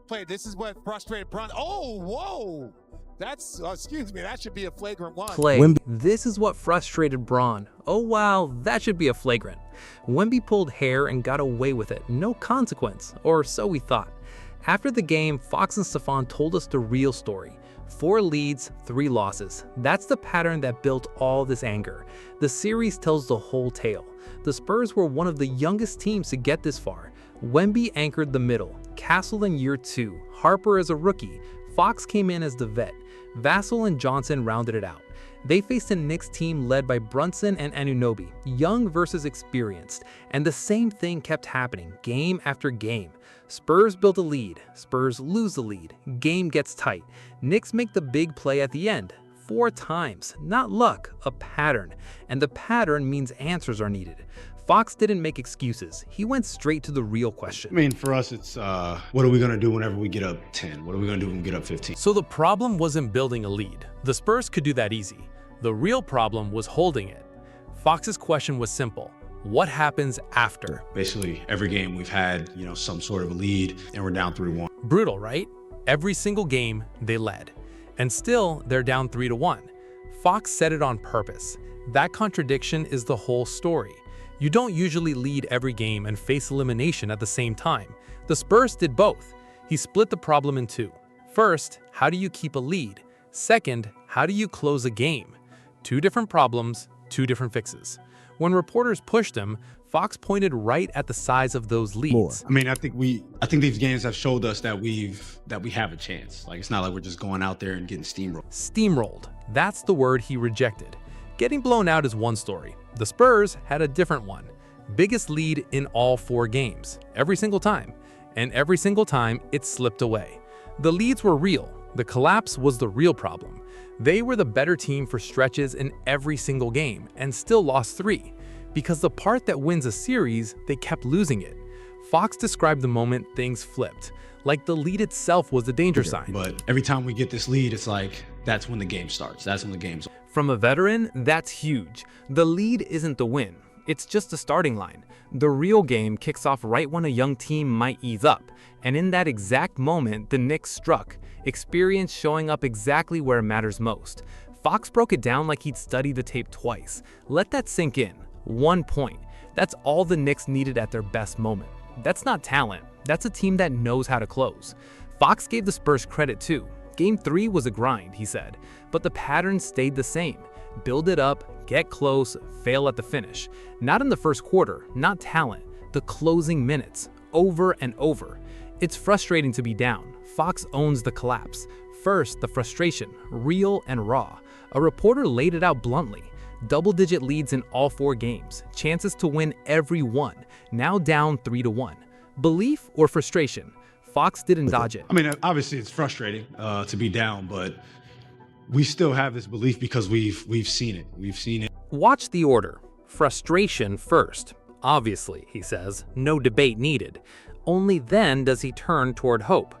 play. This is what frustrated Bron. Oh, whoa. That's, excuse me, that should be a flagrant one. Wemby. This is what frustrated Braun. Oh wow, that should be a flagrant. Wemby pulled hair and got away with it. No consequence, or so we thought. After the game, Fox and Stephon told us the real story. 4 leads, 3 losses. That's the pattern that built all this anger. The series tells the whole tale. The Spurs were one of the youngest teams to get this far. Wemby anchored the middle, Castle in year 2, Harper as a rookie, Fox came in as the vet, Vassell and Johnson rounded it out. They faced a Knicks team led by Brunson and Anunoby, young versus experienced, and the same thing kept happening game after game. Spurs build a lead, Spurs lose the lead, game gets tight. Knicks make the big play at the end, 4 times, not luck, a pattern. And the pattern means answers are needed. Fox didn't make excuses. He went straight to the real question. I mean, for us, it's what are we going to do whenever we get up 10? What are we going to do when we get up 15? So the problem wasn't building a lead. The Spurs could do that easy. The real problem was holding it. Fox's question was simple. What happens after? Basically, every game we've had, some sort of a lead, and we're down 3-1. Brutal, right? Every single game, they led. And still, they're down 3-1. Fox said it on purpose. That contradiction is the whole story. You don't usually lead every game and face elimination at the same time. The Spurs did both. He split the problem in 2. First, how do you keep a lead? Second, how do you close a game? 2 different problems, 2 different fixes. When reporters pushed him, Fox pointed right at the size of those leads. I mean, I think these games have showed us that we have a chance. Like, it's not like we're just going out there and getting steamrolled. Steamrolled. That's the word he rejected. Getting blown out is one story. The Spurs had a different one. Biggest lead in all 4 games, every single time. And every single time, it slipped away. The leads were real. The collapse was the real problem. They were the better team for stretches in every single game and still lost 3. Because the part that wins a series, they kept losing it. Fox described the moment things flipped, like the lead itself was the danger sign. But every time we get this lead, it's like, that's when the game starts. That's when the game's. From a veteran, that's huge. The lead isn't the win. It's just the starting line. The real game kicks off right when a young team might ease up. And in that exact moment, the Knicks struck. Experience showing up exactly where it matters most. Fox broke it down like he'd studied the tape twice. Let that sink in. 1 point. That's all the Knicks needed at their best moment. That's not talent. That's a team that knows how to close. Fox gave the Spurs credit too. Game 3 was a grind, he said, but the pattern stayed the same. Build it up, get close, fail at the finish. Not in the first quarter, not talent, the closing minutes, over and over. It's frustrating to be down. Fox owns the collapse. First, the frustration, real and raw. A reporter laid it out bluntly. Double-digit leads in all 4 games, chances to win every one, now down 3-1. Belief or frustration? Fox didn't dodge it. I mean, obviously it's frustrating to be down, but we still have this belief because we've seen it. We've seen it. Watch the order. Frustration first. Obviously, he says, no debate needed. Only then does he turn toward hope.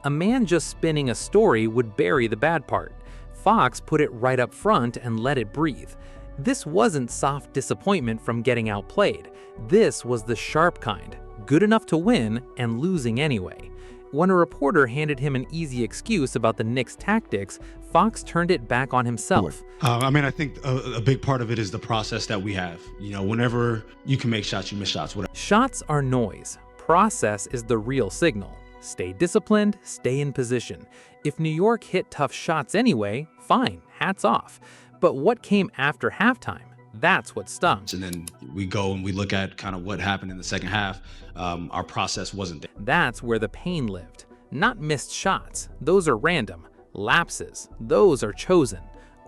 A man just spinning a story would bury the bad part. Fox put it right up front and let it breathe. This wasn't soft disappointment from getting outplayed. This was the sharp kind, good enough to win and losing anyway. When a reporter handed him an easy excuse about the Knicks' tactics, Fox turned it back on himself. I mean, I think a big part of it is the process that we have. Whenever you can make shots, you miss shots. Whatever. Shots are noise. Process is the real signal. Stay disciplined, stay in position. If New York hit tough shots anyway, fine, hats off. But what came after halftime? That's what stung. And then we go and we look at kind of what happened in the second half. Our process wasn't there. That's where the pain lived. Not missed shots. Those are random. Lapses. Those are chosen.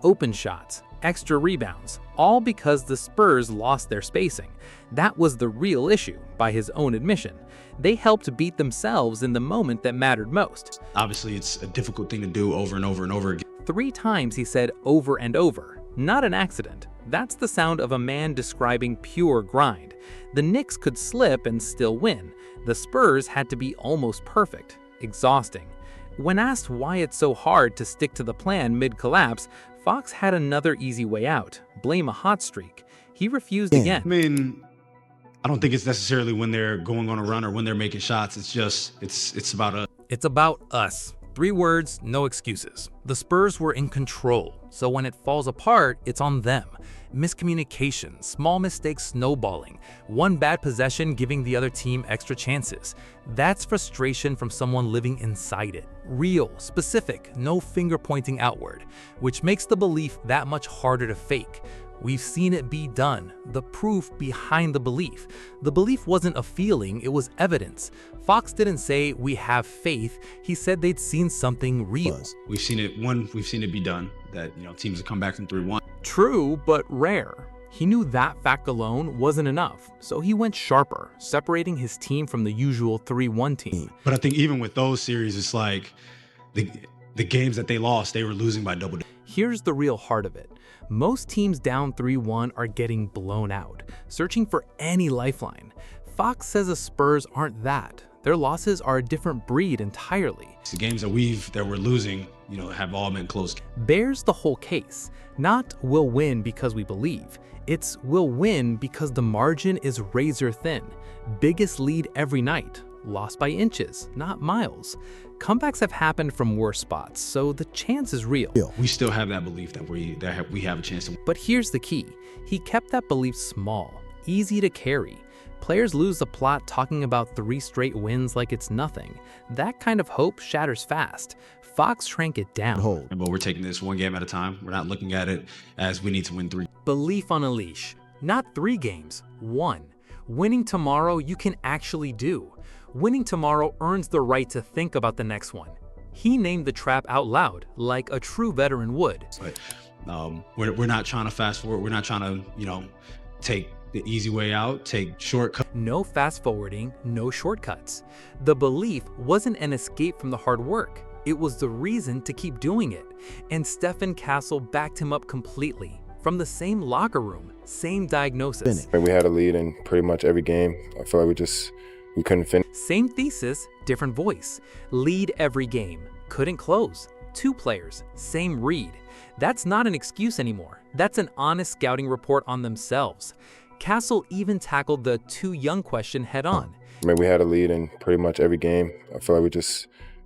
Open shots. Extra rebounds. All because the Spurs lost their spacing. That was the real issue, by his own admission. They helped beat themselves in the moment that mattered most. Obviously, it's a difficult thing to do over and over and over again. 3 times he said over and over. Not an accident. That's the sound of a man describing pure grind. The Knicks could slip and still win. The Spurs had to be almost perfect. Exhausting. When asked why it's so hard to stick to the plan mid-collapse, Fox had another easy way out. Blame a hot streak. He refused again. I mean, I don't think it's necessarily when they're going on a run or when they're making shots. It's just, it's about a... It's about us. 3 words, no excuses. The Spurs were in control, so when it falls apart, it's on them. Miscommunication, small mistakes snowballing, one bad possession giving the other team extra chances. That's frustration from someone living inside it. Real, specific, no finger pointing outward, which makes the belief that much harder to fake. We've seen it be done, the proof behind the belief. The belief wasn't a feeling, it was evidence. Fox didn't say, "We have faith," he said they'd seen something real. We've seen it be done, that, teams have come back from 3-1. True, but rare. He knew that fact alone wasn't enough, so he went sharper, separating his team from the usual 3-1 team. But I think even with those series, it's like the games that they lost, they were losing by double digits. Here's the real heart of it. Most teams down 3-1 are getting blown out, searching for any lifeline. Fox says the Spurs aren't that. Their losses are a different breed entirely. The games that we're losing, have all been close. Bears the whole case. Not we'll win because we believe. It's we'll win because the margin is razor thin. Biggest lead every night. Lost by inches, not miles. Comebacks have happened from worse spots, so the chance is real. We still have that belief that we have a chance to win. But here's the key. He kept that belief small, easy to carry. Players lose the plot talking about 3 straight wins like it's nothing. That kind of hope shatters fast. Fox shrank it down. But we're taking this one game at a time. We're not looking at it as we need to win 3. Belief on a leash. Not 3 games, 1. Winning tomorrow you can actually do. Winning tomorrow earns the right to think about the next one. He named the trap out loud, like a true veteran would. But we're not trying to fast forward. We're not trying to, take the easy way out, take shortcuts. No fast forwarding, no shortcuts. The belief wasn't an escape from the hard work. It was the reason to keep doing it. And Stephon Castle backed him up completely. From the same locker room, same diagnosis. We had a lead in pretty much every game. I feel like we couldn't finish. Same thesis, different voice. Lead every game. Couldn't close. 2 players, same read. That's not an excuse anymore. That's an honest scouting report on themselves. Castle even tackled the too young question head on. We had a lead in pretty much every game. I feel like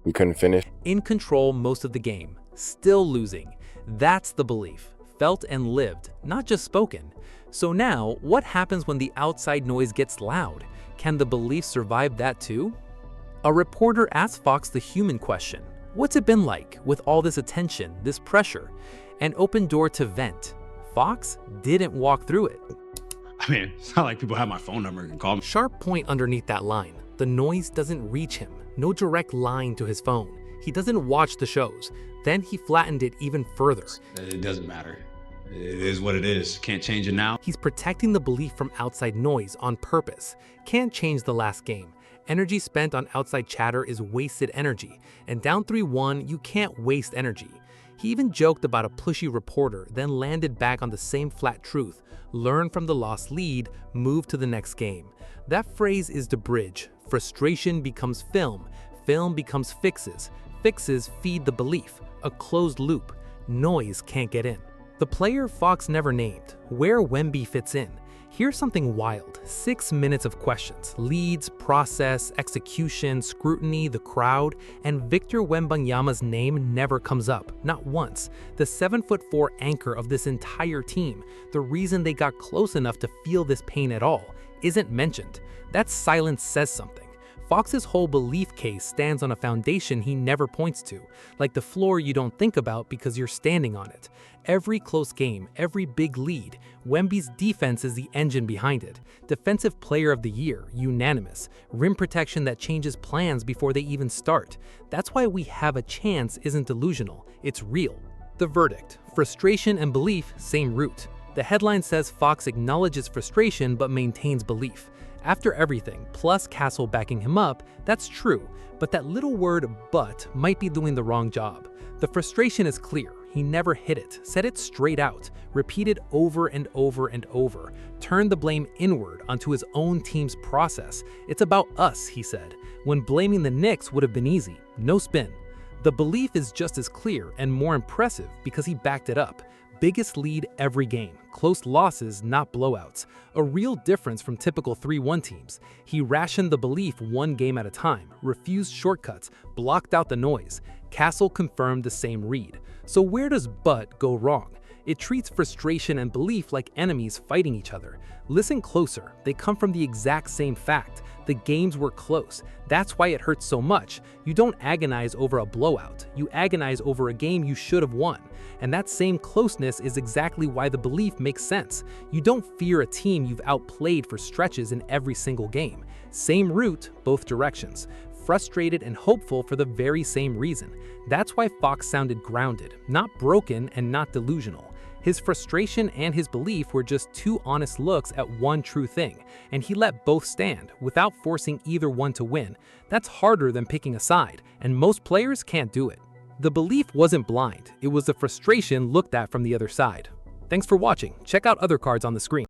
we couldn't finish. In control most of the game, still losing. That's the belief. Felt and lived, not just spoken. So now, what happens when the outside noise gets loud? Can the belief survive that too? A reporter asked Fox the human question. What's it been like with all this attention, this pressure? An open door to vent. Fox didn't walk through it. It's not like people have my phone number and call me. Sharp point underneath that line. The noise doesn't reach him. No direct line to his phone. He doesn't watch the shows. Then he flattened it even further. It doesn't matter. It is what it is. Can't change it now. He's protecting the belief from outside noise on purpose. Can't change the last game. Energy spent on outside chatter is wasted energy. And down 3-1, you can't waste energy. He even joked about a pushy reporter, then landed back on the same flat truth. Learn from the lost lead, move to the next game. That phrase is the bridge. Frustration becomes film. Film becomes fixes. Fixes feed the belief. A closed loop. Noise can't get in. The player Fox never named, where Wemby fits in. Here's something wild. 6 minutes of questions, leads, process, execution, scrutiny, the crowd, and Victor Wembanyama's name never comes up, not once. The 7'4" anchor of this entire team, the reason they got close enough to feel this pain at all, isn't mentioned. That silence says something. Fox's whole belief case stands on a foundation he never points to, like the floor you don't think about because you're standing on it. Every close game, every big lead, Wemby's defense is the engine behind it. Defensive Player of the Year, unanimous. Rim protection that changes plans before they even start. That's why we have a chance isn't delusional, it's real. The verdict, frustration and belief, same root. The headline says Fox acknowledges frustration but maintains belief. After everything, plus Castle backing him up, that's true, but that little word "but" might be doing the wrong job. The frustration is clear. He never hid it, said it straight out, repeated over and over and over, turned the blame inward onto his own team's process. It's about us, he said, when blaming the Knicks would have been easy, no spin. The belief is just as clear and more impressive because he backed it up. Biggest lead every game, close losses, not blowouts. A real difference from typical 3-1 teams. He rationed the belief one game at a time, refused shortcuts, blocked out the noise. Castle confirmed the same read. So where does "but" go wrong? It treats frustration and belief like enemies fighting each other. Listen closer, they come from the exact same fact. The games were close. That's why it hurts so much. You don't agonize over a blowout. You agonize over a game you should have won. And that same closeness is exactly why the belief makes sense. You don't fear a team you've outplayed for stretches in every single game. Same route, both directions. Frustrated and hopeful for the very same reason. That's why Fox sounded grounded, not broken and not delusional. His frustration and his belief were just two honest looks at one true thing, and he let both stand without forcing either one to win. That's harder than picking a side, and most players can't do it. The belief wasn't blind, it was the frustration looked at from the other side. Thanks for watching. Check out other cards on the screen.